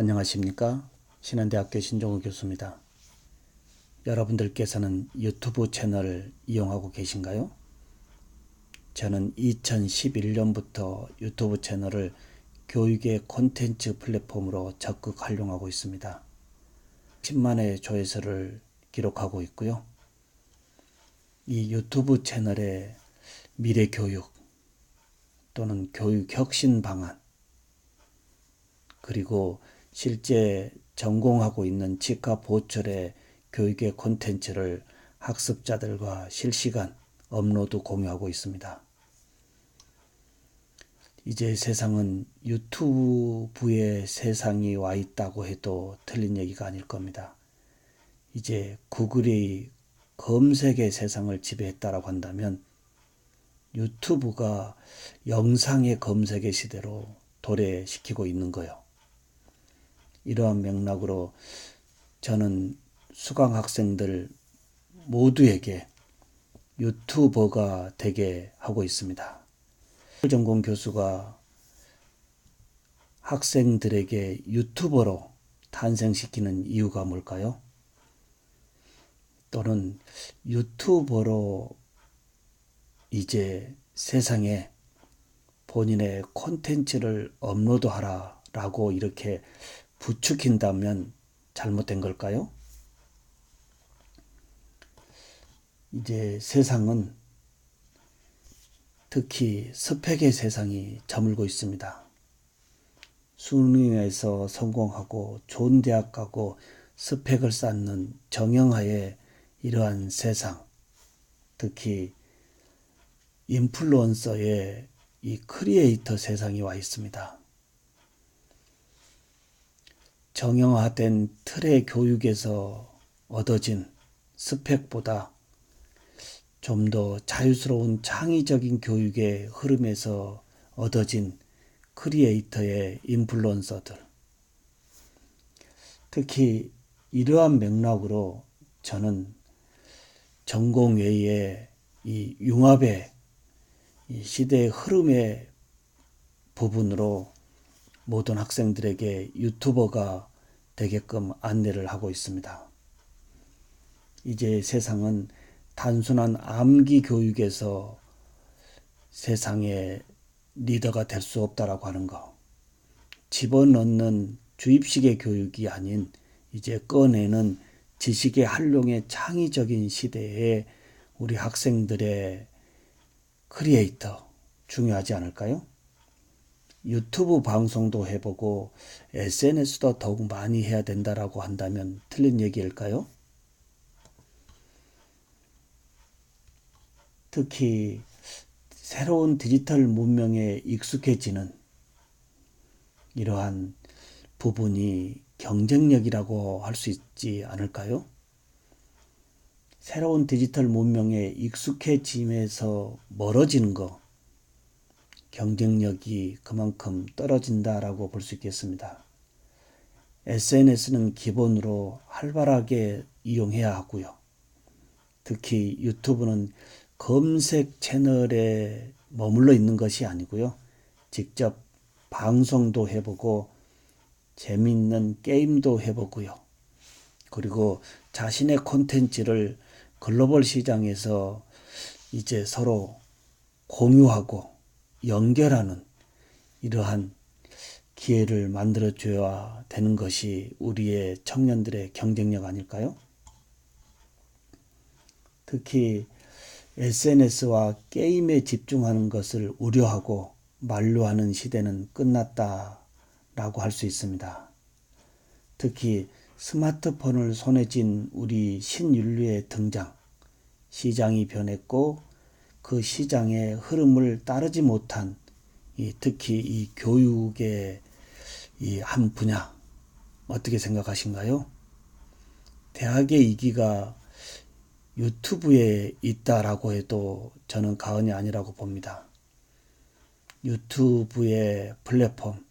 안녕하십니까? 신한대학교 신종우 교수입니다. 여러분들께서는 유튜브 채널을 이용하고 계신가요? 저는 2011년부터 유튜브 채널을 교육의 콘텐츠 플랫폼으로 적극 활용하고 있습니다. 10만의 조회수를 기록하고 있고요. 이 유튜브 채널의 미래 교육 또는 교육 혁신 방안, 그리고 실제 전공하고 있는 치과 보철의 교육의 콘텐츠를 학습자들과 실시간 업로드 공유하고 있습니다. 이제 세상은 유튜브의 세상이 와 있다고 해도 틀린 얘기가 아닐 겁니다. 이제 구글이 검색의 세상을 지배했다라고 한다면 유튜브가 영상의 검색의 시대로 도래시키고 있는 거예요. 이러한 맥락으로 저는 수강 학생들 모두에게 유튜버가 되게 하고 있습니다. 전공 교수가 학생들에게 유튜버로 탄생시키는 이유가 뭘까요? 또는 유튜버로 이제 세상에 본인의 콘텐츠를 업로드하라 라고 이렇게 부추긴다면 잘못된 걸까요? 이제 세상은 특히 스펙의 세상이 저물고 있습니다. 수능에서 성공하고 좋은 대학 가고 스펙을 쌓는 정형화의 이러한 세상, 특히 인플루언서의 이 크리에이터 세상이 와 있습니다. 정형화된 틀의 교육에서 얻어진 스펙보다 좀 더 자유스러운 창의적인 교육의 흐름에서 얻어진 크리에이터의 인플루언서들, 특히 이러한 맥락으로 저는 전공 외에 이 융합의 이 시대의 흐름의 부분으로 모든 학생들에게 유튜버가 되게끔 안내를 하고 있습니다. 이제 세상은 단순한 암기 교육에서 세상의 리더가 될 수 없다라고 하는 거, 집어넣는 주입식의 교육이 아닌 이제 꺼내는 지식의 활용의 창의적인 시대에 우리 학생들의 크리에이터 중요하지 않을까요? 유튜브 방송도 해보고 SNS도 더욱 많이 해야 된다라고 한다면 틀린 얘기일까요? 특히 새로운 디지털 문명에 익숙해지는 이러한 부분이 경쟁력이라고 할 수 있지 않을까요? 새로운 디지털 문명에 익숙해짐에서 멀어지는 거, 경쟁력이 그만큼 떨어진다라고 볼 수 있겠습니다. SNS는 기본으로 활발하게 이용해야 하고요. 특히 유튜브는 검색 채널에 머물러 있는 것이 아니고요. 직접 방송도 해보고 재미있는 게임도 해보고요. 그리고 자신의 콘텐츠를 글로벌 시장에서 이제 서로 공유하고 연결하는 이러한 기회를 만들어줘야 되는 것이 우리의 청년들의 경쟁력 아닐까요? 특히 SNS와 게임에 집중하는 것을 우려하고 만류하는 시대는 끝났다라고 할 수 있습니다. 특히 스마트폰을 손에 쥔 우리 신인류의 등장, 시장이 변했고 그 시장의 흐름을 따르지 못한 특히 이 교육의 이 한 분야 어떻게 생각하신가요? 대학의 이기가 유튜브에 있다라고 해도 저는 과언이 아니라고 봅니다. 유튜브의 플랫폼,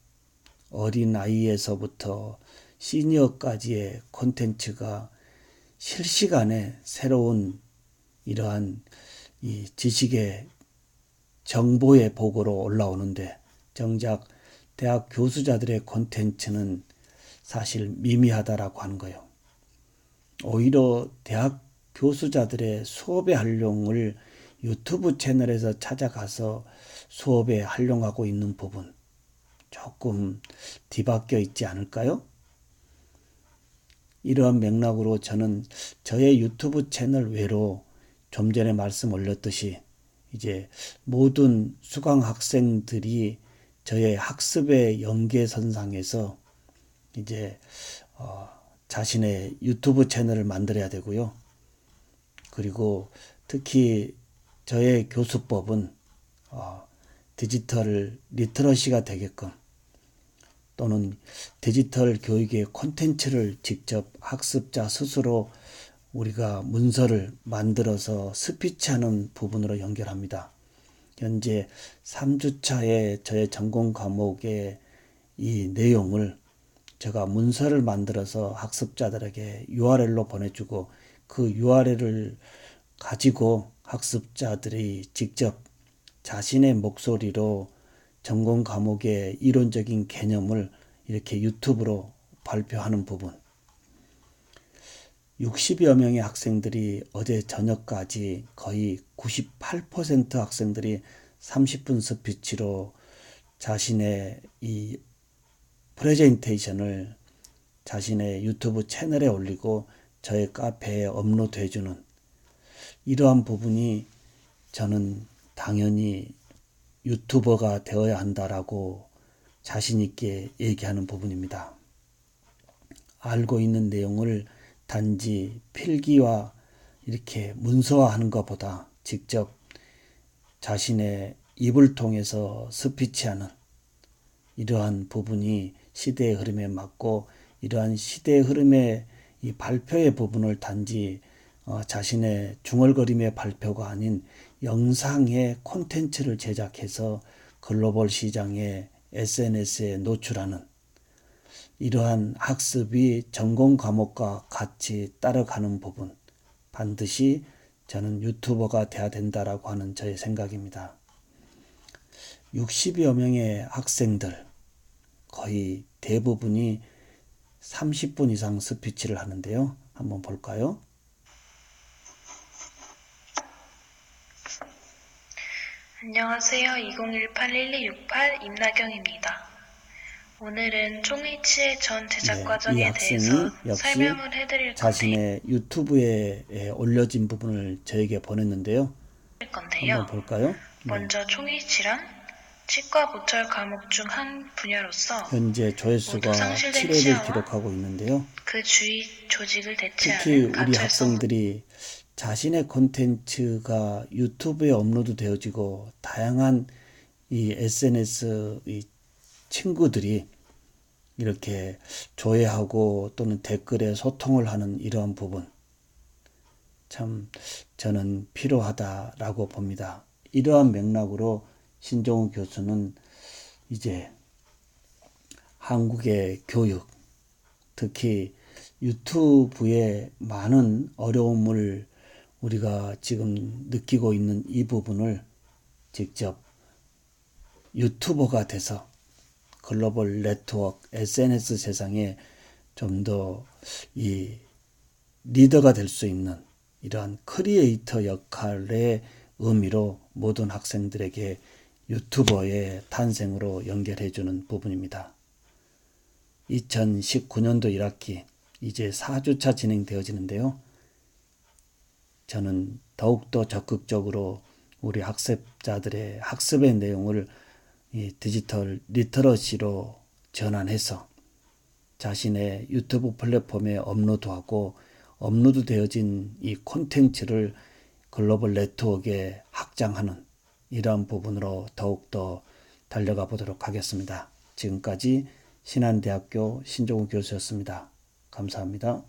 어린아이에서부터 시니어까지의 콘텐츠가 실시간에 새로운 이러한 이 지식의 정보의 보고로 올라오는데 정작 대학 교수자들의 콘텐츠는 사실 미미하다라고 하는 거예요. 오히려 대학 교수자들의 수업에 활용을 유튜브 채널에서 찾아가서 수업에 활용하고 있는 부분 조금 뒤바뀌어 있지 않을까요? 이러한 맥락으로 저는 저의 유튜브 채널 외로 좀 전에 말씀 올렸듯이 이제 모든 수강 학생들이 저의 학습의 연계선상에서 이제 자신의 유튜브 채널을 만들어야 되고요. 그리고 특히 저의 교수법은 디지털 리터러시가 되게끔 또는 디지털 교육의 콘텐츠를 직접 학습자 스스로 우리가 문서를 만들어서 스피치하는 부분으로 연결합니다. 현재 3주차의 저의 전공 과목의 이 내용을 제가 문서를 만들어서 학습자들에게 URL로 보내주고 그 URL을 가지고 학습자들이 직접 자신의 목소리로 전공 과목의 이론적인 개념을 이렇게 유튜브로 발표하는 부분. 60여 명의 학생들이 어제 저녁까지 거의 98% 학생들이 30분 스피치로 자신의 이 프레젠테이션을 자신의 유튜브 채널에 올리고 저의 카페에 업로드해주는 이러한 부분이 저는 당연히 유튜버가 되어야 한다라고 자신있게 얘기하는 부분입니다. 알고 있는 내용을 단지 필기와 이렇게 문서화하는 것보다 직접 자신의 입을 통해서 스피치하는 이러한 부분이 시대의 흐름에 맞고 이러한 시대의 흐름의 이 발표의 부분을 단지 자신의 중얼거림의 발표가 아닌 영상의 콘텐츠를 제작해서 글로벌 시장에 SNS에 노출하는 이러한 학습이 전공 과목과 같이 따라가는 부분 반드시 저는 유튜버가 돼야 된다라고 하는 저의 생각입니다. 60여 명의 학생들 거의 대부분이 30분 이상 스피치를 하는데요. 한번 볼까요? 안녕하세요. 2018-1268 임나경입니다. 오늘은 총이치의 전 제작 이 과정에 학생이 대해서 역시 설명을 해드릴 자신의 유튜브에 올려진 부분을 저에게 보냈는데요. 한번 볼까요? 먼저 총이치란 치과 보철 과목 중 한 분야로서 현재 조회수가 모두 상실된 7회를 치아와 기록하고 있는데요. 그 주위 조직을 특히 대체하는 우리 가철성 학생들이 자신의 콘텐츠가 유튜브에 업로드 되어지고 다양한 이 SNS 이 친구들이 이렇게 조회하고 또는 댓글에 소통을 하는 이러한 부분 참 저는 필요하다라고 봅니다. 이러한 맥락으로 신종우 교수는 이제 한국의 교육, 특히 유튜브의 많은 어려움을 우리가 지금 느끼고 있는 이 부분을 직접 유튜버가 돼서 글로벌 네트워크, SNS 세상에 좀 더 이 리더가 될 수 있는 이러한 크리에이터 역할의 의미로 모든 학생들에게 유튜버의 탄생으로 연결해주는 부분입니다. 2019년도 1학기 이제 4주차 진행되어지는데요. 저는 더욱더 적극적으로 우리 학습자들의 학습의 내용을 이 디지털 리터러시로 전환해서 자신의 유튜브 플랫폼에 업로드하고 업로드 되어진 이 콘텐츠를 글로벌 네트워크에 확장하는 이러한 부분으로 더욱더 달려가 보도록 하겠습니다. 지금까지 신한대학교 신종우 교수였습니다. 감사합니다.